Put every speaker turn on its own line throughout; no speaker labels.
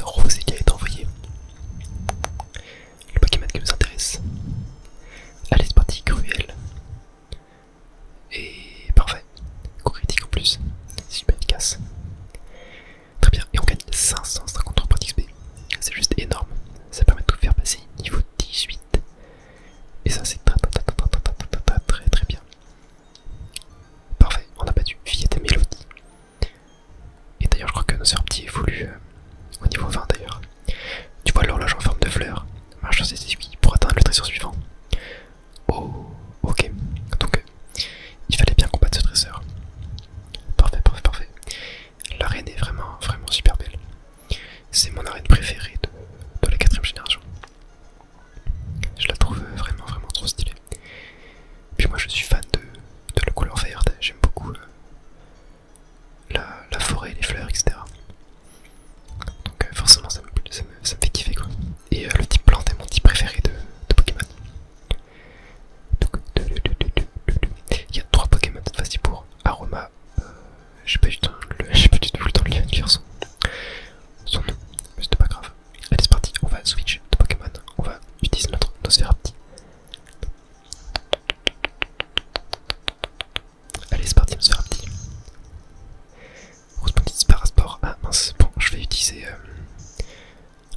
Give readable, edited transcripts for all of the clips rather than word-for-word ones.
de Rosélia est envoyé. Le Pokémon qui nous intéresse. Allez, c'est parti, Cruel. Et parfait. Coup critique en plus. Super efficace. Très bien, et on gagne 553 points d'XP. C'est juste énorme. Ça permet de tout faire passer niveau 18. Et ça, c'est très bien. Parfait, on a battu Fillette et Mélodie. Et d'ailleurs, je crois que nos petit évolue au niveau 20 d'ailleurs. Tu vois l'horloge en forme de fleur. Marche sur ses aiguilles pour atteindre le trésor suivant. Oh, ok. Donc, il fallait bien combattre ce trésor. Parfait. L'arène est vraiment super belle. C'est mon arène préférée de la 4ème génération. Je la trouve vraiment trop stylée. Puis moi je suis fan de la couleur verte, j'aime beaucoup la forêt, les fleurs, etc. Donc forcément ça me fait kiffer quoi. Et le type plante est mon type préféré de Pokémon. Il y a 3 Pokémon cette fois-ci pour Aroma. J'ai pas du tout le temps de lire son nom, mais c'était pas grave. Allez c'est parti, on va switch de Pokémon, on va utiliser notre Nosferapti. Allez c'est parti Nosferapti. Respondis Parasport, ah mince, bon je vais utiliser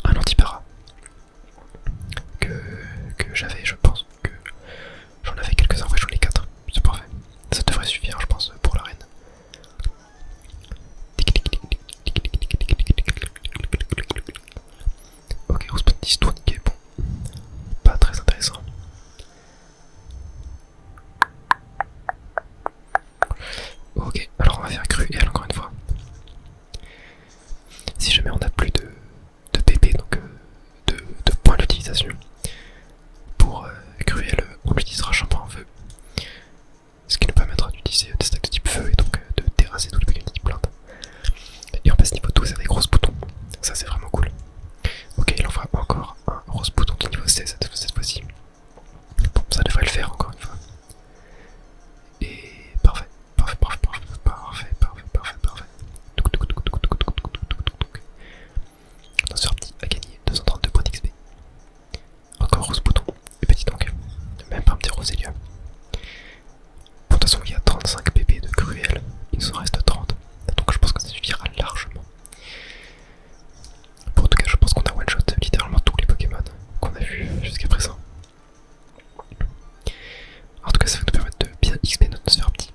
un antipara que j'avais, je pense que j'en avais quelques-uns, ouais j'en ai 4, c'est parfait. Ça devrait suffire je pense pour l'arène. Ok, Respondis tourniquet, bon, pas très intéressant. Ok, alors on va faire Cruel encore une fois. Si jamais on n'a plus de PP, donc de points d'utilisation, pour Cruel, on l'utilisera Champin en feu. Ce qui nous permettra d'utiliser des stacks de type feu et donc de terrasser tous les Pokémon de type plante. Et on passe niveau 12 avec Rose Bouton, ça c'est vraiment cool. Ok, il envoie encore un Rose Bouton de niveau 16 cette fois-ci. Bon, ça devrait le faire encore une fois. Et parfait. Nosferapti a gagné 232 points d'XP. Encore Rose Bouton. Et petit donc, même pas un petit Rosélia. Bon, de toute façon, il y a 35 PP de Cruel, il nous en reste 30. Donc je pense que ça suffira largement. Bon, en tout cas, je pense qu'on a one-shot littéralement tous les Pokémon qu'on a vus jusqu'à présent. En tout cas, ça va nous permettre de bien XP notre Nosferapti.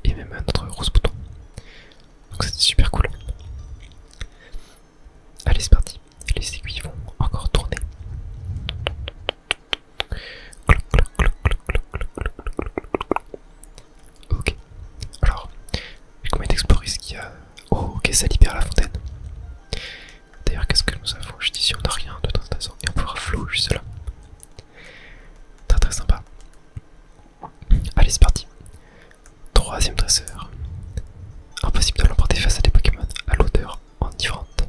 Et même notre Rose Bouton. Donc c'était super cool. Allez c'est parti, les aiguilles vont encore tourner. Ok, alors, combien d'explorer ce qu'il y a? Oh ok, ça libère la fontaine. D'ailleurs qu'est-ce que nous avons juste ici? On n'a rien de très intéressant. Et on peut avoir Flo juste là. Très sympa. Allez c'est parti. 3ème dresseur. Impossible de l'emporter face à des Pokémon à l'odeur enivrante.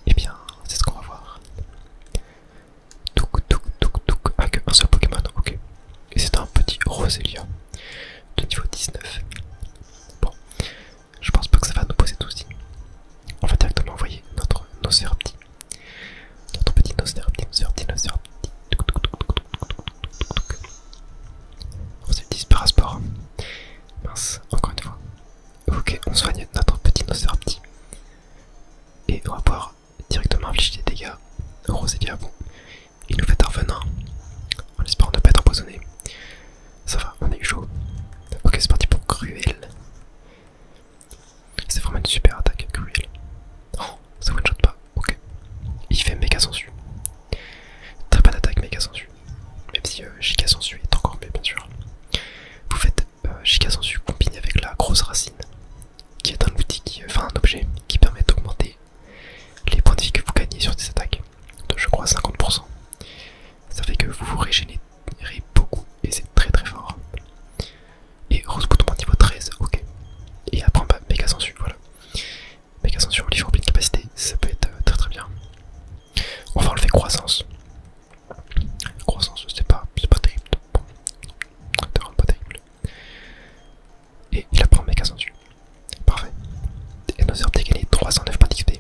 Eh bien, c'est ce qu'on va voir. Touk. Ah, que un seul Pokémon, ok. Et c'est un petit Rosélia de niveau 19. Bon, je pense pas que ça va nous poser de soucis. On va directement envoyer notre Nosferapti. Notre petit Nosferapti. On s'utilise Parasport. Mince, encore une fois. Ok, on soigne notre petit Nosferapti. Et on va pouvoir directement infliger des dégâts. Rosélia, bon, il nous fait un venin. En espérant ne pas être empoisonné. Ça va, on a eu chaud. Ok, c'est parti pour Cruel. C'est vraiment une super attaque, Cruel. Oh, ça one shot pas, ok. Il fait méga sensu. Très bonne attaque, méga sensu. Même si Giga sensu est encore mieux, bien sûr. Vous faites Giga sensu combiné avec la grosse racine, qui est un outil un objet qui permet d'augmenter les points de vie que vous gagnez sur des attaques de je crois 50%. Ça fait que vous vous régénérez beaucoup et c'est très fort. Et Rose Bouton niveau 13, ok. Et après bah, méga sensu, voilà. Méga sensu au livre rempli de capacité, ça peut être très bien. On va enlever croissance. Croissance, c'est pas terrible. Bon, c'est vraiment pas terrible. Et il apprend méga sensu. Parfait. Et nos herbes gagné 309 points d'XP.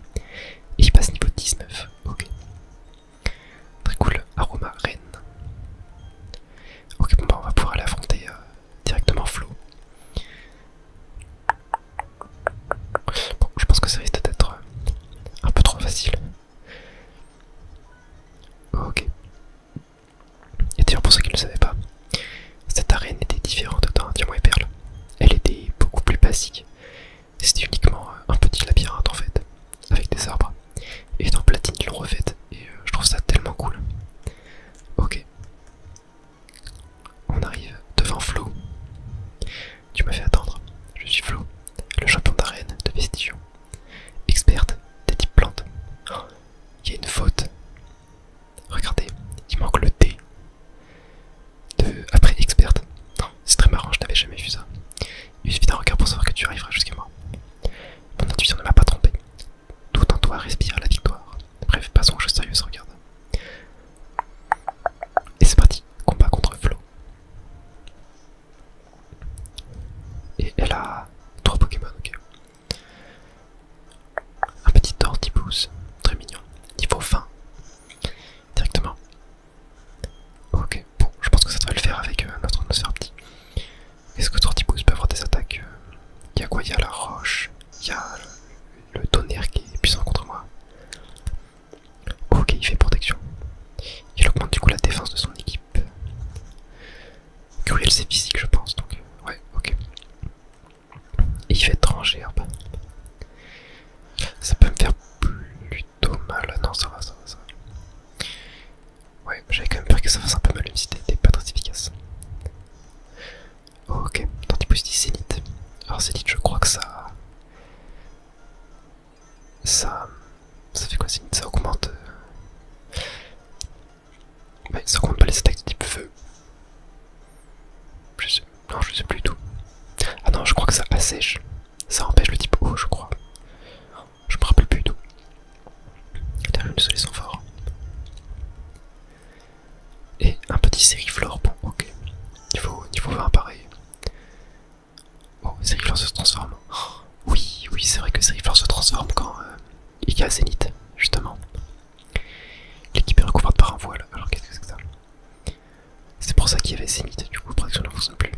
zénith, du coup protection ne fonctionne plus.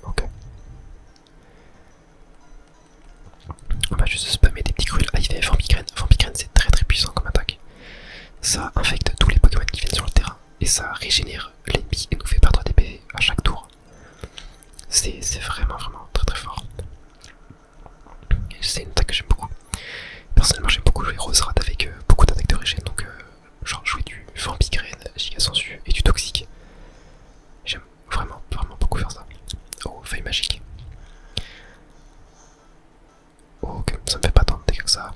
Ok. On va juste spammer des petits cruels. Ah, il fait Vampigraine. Vampigraine c'est très puissant comme attaque. Ça infecte tous les Pokémon qui viennent sur le terrain. Et ça régénère l'ennemi et nous fait perdre des PV à chaque tour. C'est vraiment très fort. C'est une attaque que j'aime beaucoup. Personnellement j'aime beaucoup jouer Roserade avec beaucoup d'attaques de régène. Donc genre jouer du Vampigraine, Giga Sensu et du Toxique. J'aime vraiment beaucoup faire ça. Oh, feuille magique. Oh, ok, ça me fait pas tant de dégâts que ça.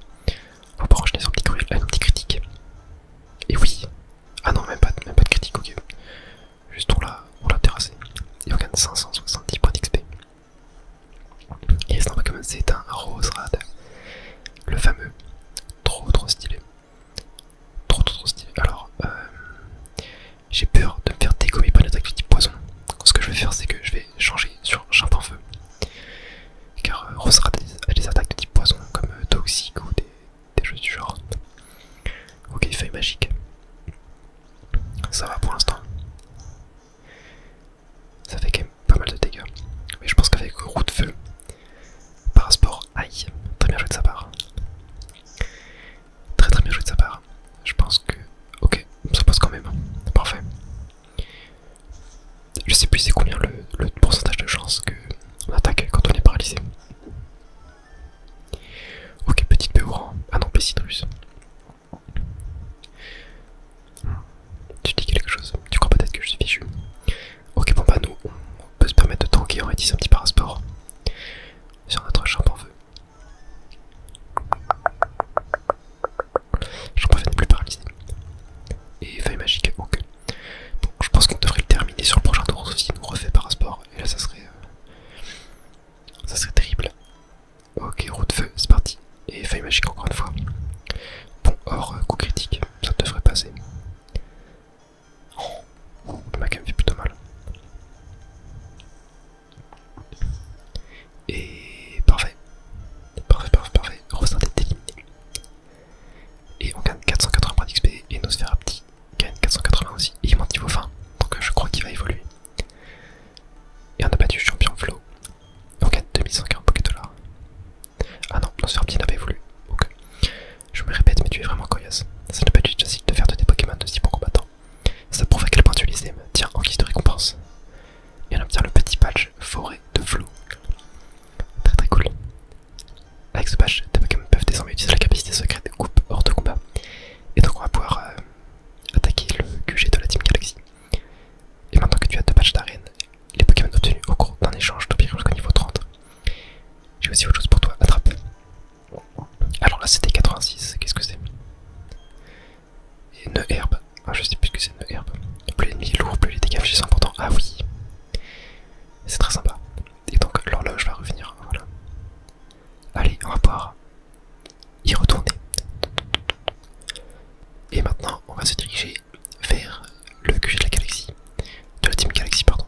On va pas enchaîner sur le petit cruel, un petit critique. Et oui. Ah non, même pas de critique, ok. Juste on l'a terrassé. Et on gagne 570 points d'XP. Et c'est un Pokémon, c'est un Roserade. Le fameux. Trop stylé. Trop stylé. Alors, j'ai peur de me faire dégommer par une attaque de type poison. Ce que je vais faire, c'est que je vais changer sur Chimpanfeu. Car Roserade a des attaques de type poison, comme Toxique ou des choses du genre. Ok, feuille magique. Ça va pour l'instant. Ça fait quand même pas mal de dégâts. Mais je pense qu'avec roue de feu, Parasport, aïe, très bien joué de sa part. Très bien joué de sa part. Je pense que... Ok, ça passe quand même. Parfait. Je sais plus c'est combien le pourcentage de chance qu'on attaque quand on est paralysé. Ok, petite Péoran. Ah non, Citrus. Tu dis quelque chose? Tu crois peut-être que je suis fichu? Ok, bon bah nous, on peut se permettre de tanker, on va utiliser un petit Parasport sur notre Chimpanfeu. Chimpanfeu n'est plus paralysé. Et feuille magique, ok. Bon, je pense qu'on devrait le terminer sur le prochain tour, sauf s'il nous refait Parasport. Et là, ça serait terrible. Ok, roue de feu, c'est parti. Et feuille magique encore une fois. Bon, or, coup critique, ça devrait passer. Oh, il m'a quand même fait plutôt mal. Et parfait. Roserade est éliminé. Et on gagne 480 points d'XP et Nosferapti gagne 480 aussi. Et il monte niveau 20, donc je crois qu'il va évoluer. Et on a battu champion Flo. Et on gagne 2140 Pokédollars. Ah non, Nosferapti n'a pas évolué. Ok. Je me répète, mais tu es vraiment coriace. Ça n'est pas du tout facile de faire de des Pokémon de si bons combattants. Ça prouve à quel point tu les aimes. Tiens, en guise de récompense. Et on obtient le petit badge forêt de Flo. Très cool. Avec ce badge, tes Pokémon peuvent désormais utiliser la capacité secrète de coupe hors de combat. Et donc on va pouvoir attaquer le QG de la Team Galaxy. Et maintenant que tu as 2 badges d'arène, les Pokémon obtenus au cours d'un échange t'obéiront jusqu'au niveau 30. J'ai aussi autre chose pour toi, attrape. Alors là c'était 86, qu'est-ce que c'est? Et une herbe. Ah, je sais plus ce que c'est une herbe. Plus l'ennemi est lourd, plus les dégâts sont importants. Ah oui. C'est très sympa. Et donc l'horloge va revenir, voilà. Allez, on va pouvoir y retourner. Et maintenant, on va se diriger vers le QG de la galaxie. De la Team Galaxy, pardon.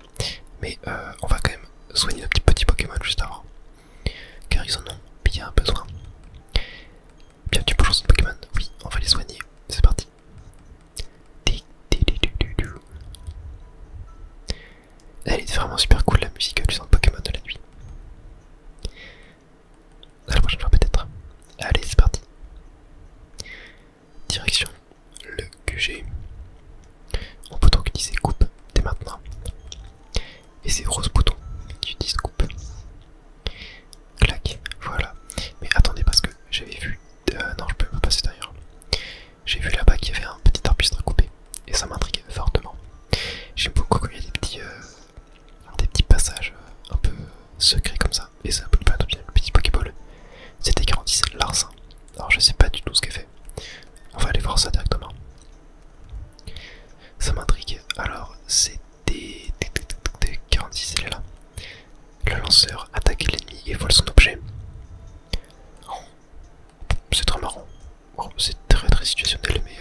Mais on va quand même soigner nos petits Pokémon juste avant. Car ils en ont bien besoin. Bienvenue pour de Pokémon. Oui, on va les soigner. C'est parti. Elle est vraiment super cool la musique du centre Pokémon de la nuit. À la prochaine fois peut-être. Allez, c'est parti. Direction le QG. On peut donc utiliser coupe dès maintenant. Et c'est Rose Bouton qui utilise coupe. Clac, voilà. Mais attendez parce que j'avais vu... non, je peux pas passer derrière. J'ai vu là-bas qu'il y avait un petit arbuste à couper. Et ça m'intrigue fortement. J'aime beaucoup quand il y a des petits passages un peu secrets comme ça. Et ça peut pas être bien le petit Pokéball. C'était 46 Larsin. Alors je sais pas du tout ce qu'elle fait. On va aller voir ça directement. Ça m'intrigue. Alors c'est des 46, elle est là. Le lanceur attaque l'ennemi et vole son objet. Oh, c'est très marrant. Oh, c'est très situationnel mais...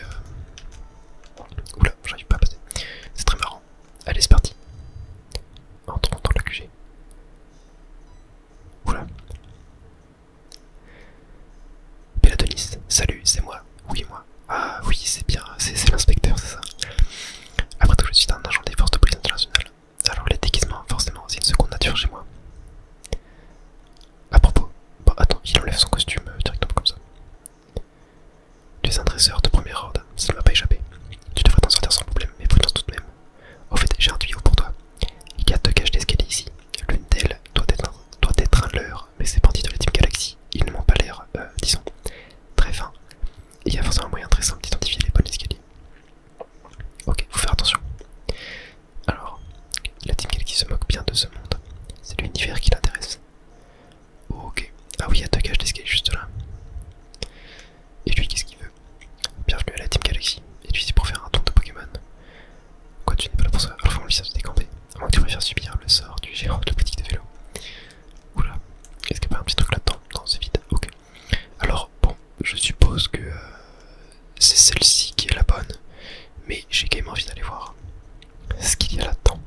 Oula, j'arrive pas à passer. C'est très marrant. Allez, c'est parti. Entrons dans le QG. Oula. Béladonis, salut, c'est moi. Oui, moi. Ah oui, c'est bien, c'est l'inspecteur, c'est ça. Après tout, je suis un agent des forces de police internationale. les dresseurs de première ordre, ça ne m'a pas échappé. Tu devrais t'en sortir sans problème, mais prudence tout de même. Au fait, j'ai un tuyau pour toi. Il y a deux cages d'escalier ici. L'une d'elles doit être un leurre, mais ces bandits de la Team Galaxy, ils ne m'ont pas l'air, disons, très fins. Il y a forcément un moyen très simple d'identifier les bons escaliers. Ok, faut faire attention. Alors, la Team Galaxy se moque bien de ce monde. C'est l'univers qui l'intéresse. Ok. Ah oui, il y a deux cages d'escalier juste là. Et lui, qu'est-ce qu'il veut? Bienvenue à la Team Galaxy. Et lui, c'est pour faire un tour de Pokémon. Quoi, tu n'es pas là pour ça? Alors, on lui sert de décamper. À moins que tu préfères subir le sort du géant de la boutique de vélo. Oula. Est-ce qu'il y a pas un petit truc là-dedans? Non, c'est vide. Ok. Alors, bon, je suppose que c'est celle-ci qui est la bonne. Mais j'ai quand même envie d'aller voir ce qu'il y a là-dedans.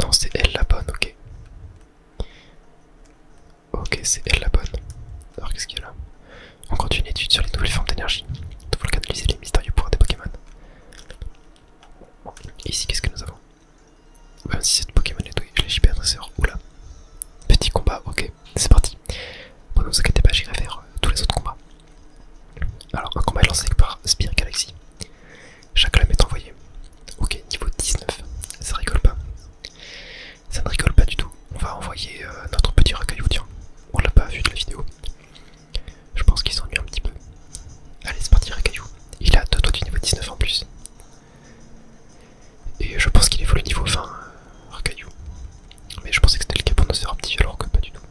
Non, c'est elle la bonne, ok. Ok, c'est elle la bonne. Alors qu'est-ce qu'il y a là? On continue une étude sur les nouvelles formes d'énergie. Nous devons canaliser les mystérieux pouvoirs des Pokémon. Et ici, qu'est-ce que nous avons? 27 Pokémon et doués, les JP adresseurs. Oula. Petit combat, ok, c'est parti. Bon, ne vous inquiétez pas, j'irai faire tous les autres combats. Alors, un combat est lancé par Spirit Galaxy. Chaque lame est envoyée. Ok, niveau 19. Ça rigole pas. Ça ne rigole pas du tout. On va envoyer notre petit recueillou, tiens. On l'a pas vu de la vidéo. Je pense qu'il s'ennuie un petit peu. Allez, c'est parti, recueillou. Il a 2 doigts du niveau 19 en plus. Et je pense qu'il évolue niveau 20, recueillou. Mais je pensais que c'était le cas pour nos petit, alors que pas du tout.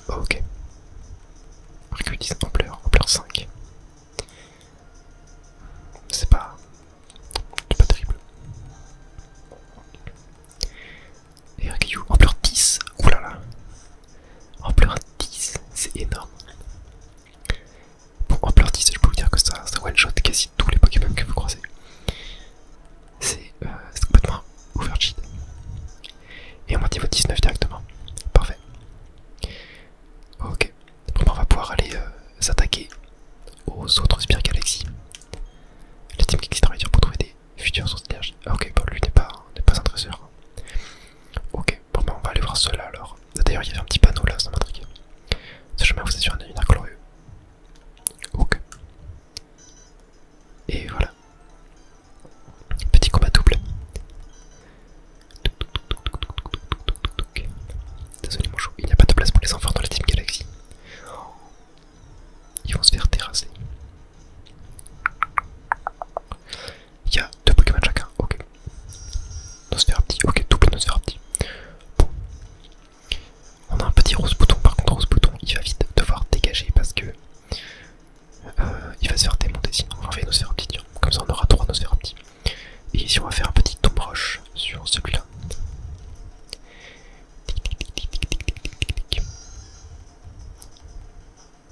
Ok. Recueillou 10 ampleur 5. C'est pas terrible. Et recueillou ampleur 10. Oulala. Ampleur 10, c'est énorme. Bon, ampleur 10, je peux vous dire que ça one-shot quasi tous les Pokémon que vous croisez. C'est complètement overcheat. Et on va niveau 19 directement. Parfait. Ok. Bon, on va pouvoir aller s'attaquer aux autres Spirit Galaxy. La Team Galaxy travaille dur pour trouver des futures sources d'énergie. Ah, ok, bon, lui n'est pas un dresseur. Ok, bon, bah, on va aller voir ceux-là alors. D'ailleurs, il y avait un petit panneau là, ça m'intrigue. Si jamais vous êtes sur un univers glorieux. Ok. Et voilà. Petit combat double. Désolé mon chou, il n'y a pas de place pour les enfants dans la Team Galaxy. Ils vont se faire terrasser. Il y a 2 Pokémon chacun, ok. Nosferapti, ok, double Nosferapti. Bon. On a un petit rose bouton, par contre rose bouton il va vite devoir dégager parce que il va se faire démonter sinon. On va faire Nosferapti, tiens. Comme ça on aura 3 Nosferapti. Et ici on va faire un petit tombe roche sur celui-là.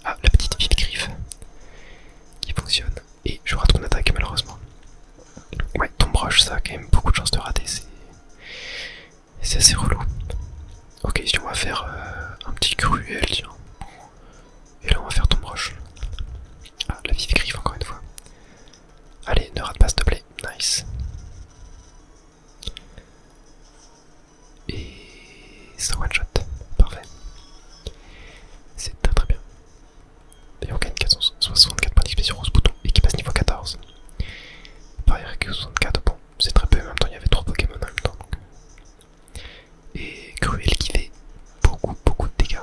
Ah, la petite file griffe qui fonctionne. Et je rate mon attaque malheureusement. Ouais, tombe roche, ça a quand même beaucoup de chances de rater, c'est assez relou. Ok, ici on va faire un petit cruel, tiens. Et là on va faire tombe roche. Ah, la vive griffe encore une fois. Allez, ne rate pas s'il te plaît, nice. Et ça one shot, parfait. C'est très bien. Et on gagne 464 points d'XP sur Rose Bouton et qui passe niveau 14. Pareil que 64, bon, c'est très peu, en même temps il y avait 3 Pokémon en même temps. Donc. Et Cruel qui fait beaucoup de dégâts.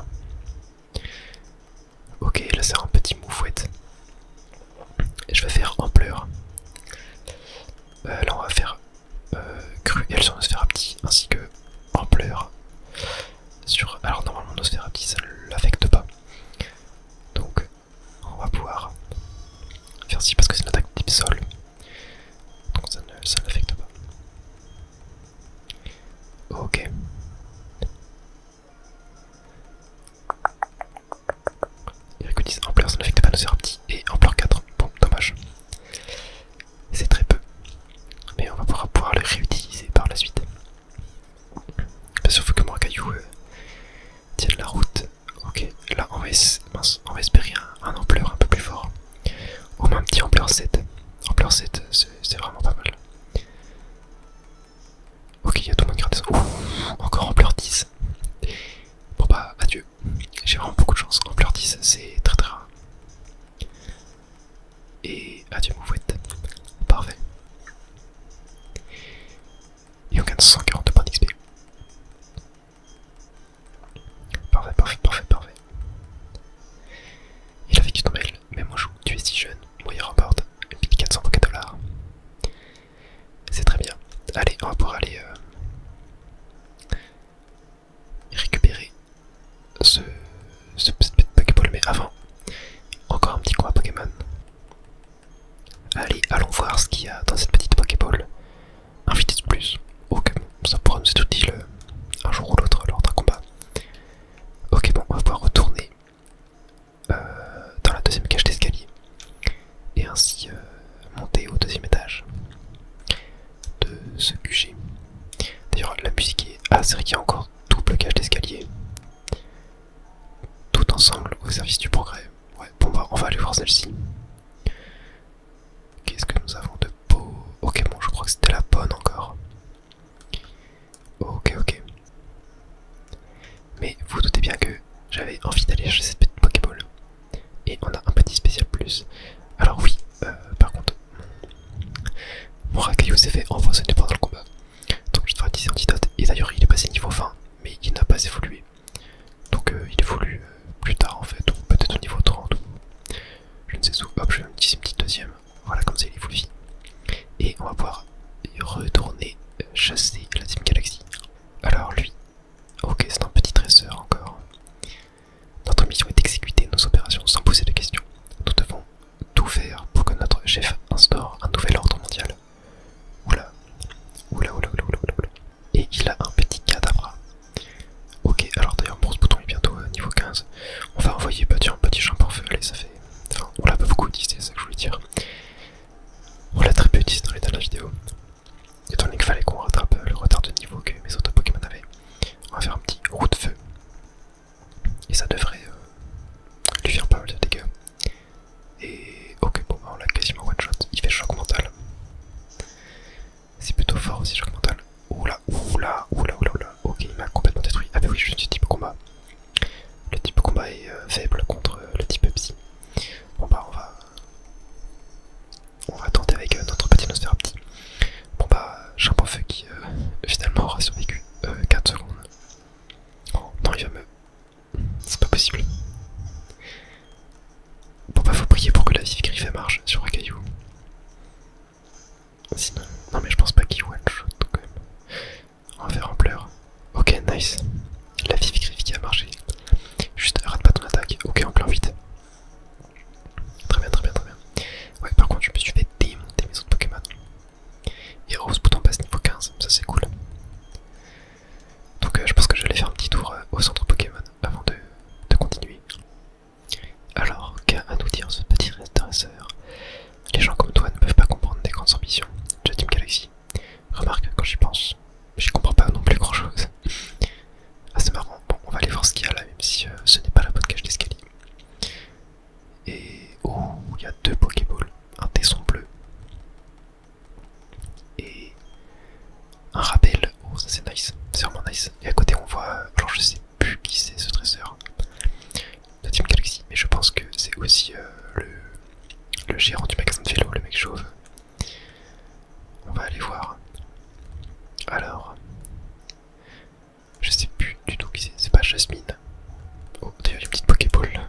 Ok, là c'est un petit moufouette. Et je vais faire ampleur. Là on va faire Cruel sur Nosferapti ainsi que ampleur sur. Alors normalement Nosferapti ça ne l'affecte pas. Donc on va pouvoir faire ci parce que c'est une attaque type sol. Donc ça ne l'affecte pas. Ok. Il récolise ampleur, ça n'affecte pas Nosferapti. Et ampleur 4. Bon, dommage. C'est très peu. Mais on va pouvoir le réutiliser par la suite. Bien sûr, il faut que mon caillou au service du progrès. Ouais, bon bah on va aller voir celle-ci. Qu'est-ce que nous avons de beau? Ok, bon, je crois que c'était la bonne encore. Ok, ok. Mais vous doutez bien que j'avais envie d'aller chercher cette petite Pokéball. Et on a un petit spécial plus. Alors oui, par contre, mon Rakaillou s'est fait empoisonner pendant le combat. Donc je devrais utiliser Antidote. Et d'ailleurs il est passé niveau 20, mais il n'a pas évolué. Donc il évolue plus tard en fait, ou peut-être au niveau 30 ou je ne sais où. Hop, je vais utiliser une petite deuxième. Voilà, comme ça il évolue. Et on va pouvoir retourner chasser la Team Galaxy. Alors lui, ok, c'est un petit tresseur encore. Notre mission est d'exécuter nos opérations sans poser de questions. Nous devons tout faire pour que notre chef instaure un nouvel ordre mondial. Oula, oula, oula, oula, oula, oula. Et il a un petit cadavre. Ok, alors d'ailleurs, bon, ce bouton est bientôt niveau 15. On va envoyer un petit champ par feu. Allez, ça fait. Enfin, on l'a pas beaucoup utilisé, c'est ça que je voulais dire. On l'a très peu utilisé dans les dernières vidéos. Étant donné qu'il fallait qu'on rattrape le retard de niveau que mes autres Pokémon avaient. On va faire un petit roue de feu. Et ça devrait lui faire pas mal de dégâts. Et ok, bon, bah, on l'a quasiment one shot. Il fait choc mental. C'est plutôt fort aussi, choc mental. Oula, oula, oula, oula, oula. Ok, il m'a complètement détruit. Ah bah oui, je suis du type combat. Le type combat est faible contre le type psy. Bon bah on va tenter avec notre petit Nosferapti. Bon bah j'ai un point feu qui finalement aura survécu 4 secondes. Oh, non, il va me... C'est pas possible. Bon bah faut prier pour que la vive griffe marche sur Rakaillou. Sinon... Non mais je pense pas qu'il one shot quand même. On va faire un pleur. Ok, nice. La vive griffe qui a marché. Juste rate pas ton attaque. Ok, en plein vite. Très bien, très bien, très bien. Ouais, par contre je me suis fait démonter mes autres Pokémon. Et Rose bouton passe niveau 15, ça c'est cool. Donc je pense que je vais aller faire un petit tour au centre Pokémon avant de continuer. Alors, qu'a à nous dire ce petit dresseur? Les gens comme toi ne peuvent pas comprendre des grandes ambitions de la Team Galaxy. Remarque, quand j'y pense, j'y comprends pas non plus grand chose. Ah, c'est marrant. Bon, on va aller voir ce qu'il y a là, même si ce n'est pas la bonne cage d'escalier. Et oh, il y a 2 Pokéballs, un tesson bleu et un rappel. Oh, ça c'est nice, c'est vraiment nice. Et à côté, on voit, alors je sais plus qui c'est ce dresseur de Team Galaxy, mais je pense que c'est aussi le gérant du magasin de vélo, le mec chauve. On va aller voir. Alors, je sais plus du tout qui c'est pas Jasmine. Oh, d'ailleurs, une petite Pokéball là.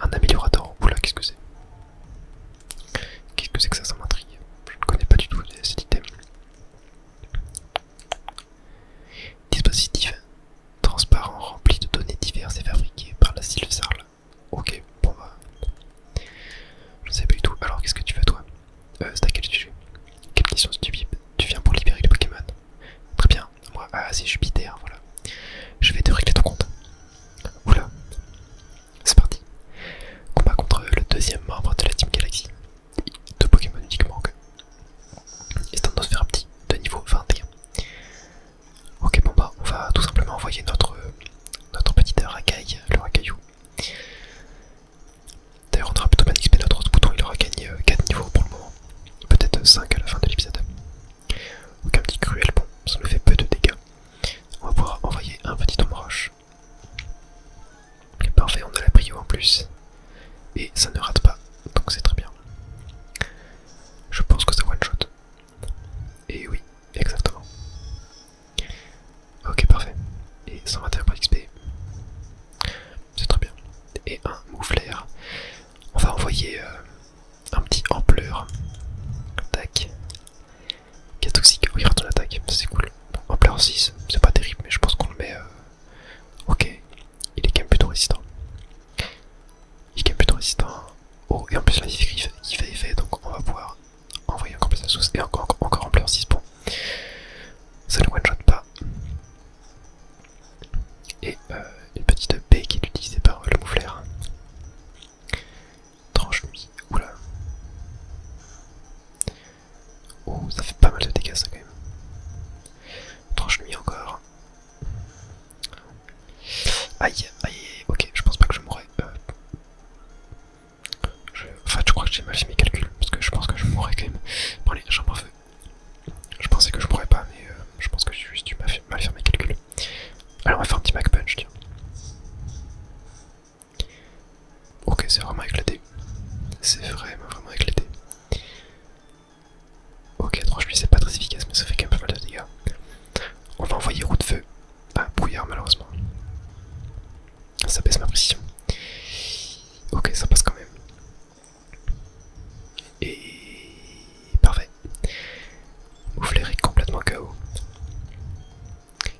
Un améliorateur. Oula, qu'est-ce que c'est? Qu'est-ce que c'est que ça m'intrigue. Je ne connais pas du tout cet item. Dispositif transparent rempli de données diverses et fabriqué par la Sylphsarl. Ok, bon bah. Je ne sais pas du tout. Alors, qu'est-ce que tu veux toi? C'est à quel sujet? Quelle mission stupide? Tu viens pour libérer les Pokémon? Très bien. Moi, ah, c'est Jupiter, voilà. Je vais te régler ton compte. Oula. C'est parti. Combat contre le deuxième membre de la Team Galaxy. 2 Pokémon uniquement que. Et c'est un Nosferapti de niveau 21. Ok, bon bah on va tout simplement envoyer notre petite racaille, le Rakaillou. D'ailleurs on aura plutôt bien XP notre autre bouton, il aura gagné 4 niveaux pour le moment. Peut-être 5 à la fin de l'épisode. Donc un petit cruel, bon, ça nous fait peu de dégâts. On va pouvoir envoyer un petit ombre-roche. Parfait, on a la prio en plus. Et ça ne rate pas, donc c'est très bien. Je pense que ça one shot. Et oui, exactement. Ok, parfait. Et 121 points XP. C'est très bien. Et un mouflaire. On va envoyer un petit ampleur. Tac. Qui est toxique. Oui, rate ton attaque. C'est cool. Bon, ampleur 6, c'est pas terrible, mais je pense qu'on le met. Ok. Il est quand même plutôt résistant. Il est quand même plutôt résistant. Oh, et en plus, la griffe qui fait effet, donc on va pouvoir envoyer encore plus de sauce. Et encore ampleur 6. Bon. Ça ne one-shot pas. Et une petite baie qui est utilisée par le mouflaire. Tranche nuit. Oula. Oh, ça fait pas mal de dégâts ça quand même. Tranche nuit encore. Aïe, aïe, ok, je pense pas que je mourrai. j'ai mal fait mes calculs, parce que je pense que je mourrais quand même. Bon allez, j'en feu. Je pensais que je pourrais pas, mais je pense que j'ai juste dû mal faire mes calculs. Alors on va faire un petit Mac Punch, tiens. Ok, c'est vraiment éclaté. C'est vraiment éclaté. Ok, 3 juillet c'est pas très efficace, mais ça fait quand même pas mal de dégâts. On va envoyer roue de feu. Ah, brouillard malheureusement. Ça baisse ma précision. Ok, ça passe quand même. Et... parfait. Moufler est complètement KO.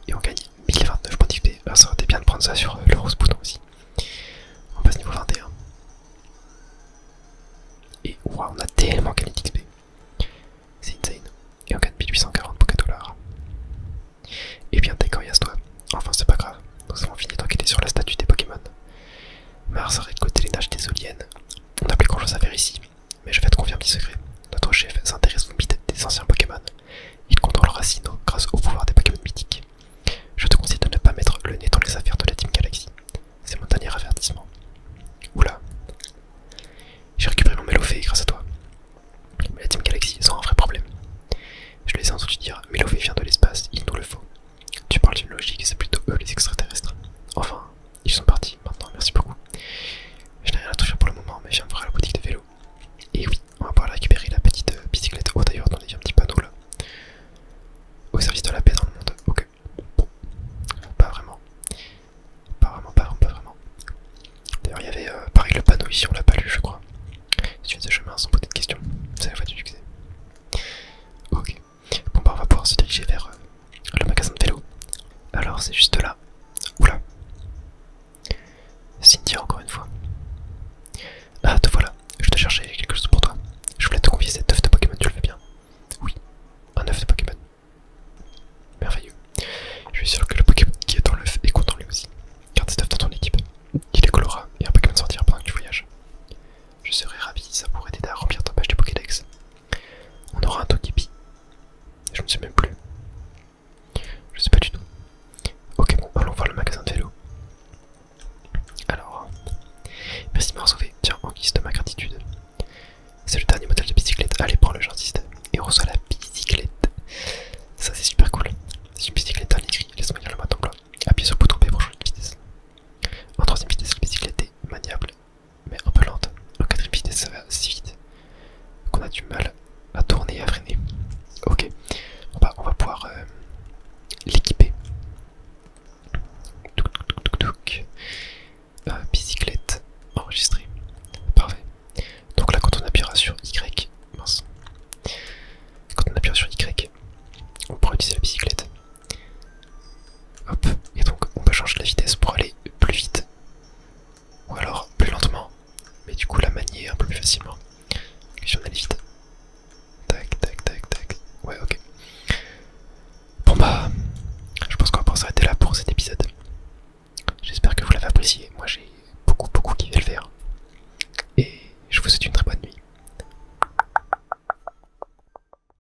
Et on gagne 1029 points d'XP. Alors ça aurait été bien de prendre ça sur le rose bouton aussi. On passe niveau 21. Et waouh, on a tellement gagné d'XP. C'est insane. Et on gagne 1840 $. Et bien décoriace-toi. Enfin c'est pas grave. Nous avons fini d'enquêter sur la statue des Pokémon. Mars arrête de côté les nages des Oliennes. On n'a plus grand chose à faire ici. Mais je vais te confier un petit secret. Notre chef s'intéresse aux mythes des anciens Pokémon. Il contrôlera Sinnoh grâce au pouvoir des Pokémon mythiques. Je te conseille de ne pas mettre le nez dans les affaires de la Team Galaxy. C'est mon dernier avertissement. Oula. J'ai récupéré mon Melofée grâce à toi. Mais la Team Galaxy, ils ont un vrai problème. Je les ai entendu dire, Melofée vient de l'espace, il nous le faut. Tu parles d'une logique, c'est plutôt eux les extraterrestres. Enfin, ils sont partis maintenant, merci beaucoup. Je n'ai rien à te faire pour le moment, mais je viens de voir à la boutique de vélo. Et oui, on va pouvoir récupérer la petite bicyclette. Oh d'ailleurs, on a un petit panneau là. Au service de la paix dans le monde. Ok. Bon. Pas vraiment. Pas vraiment. D'ailleurs, il y avait pareil le panneau ici, on l'a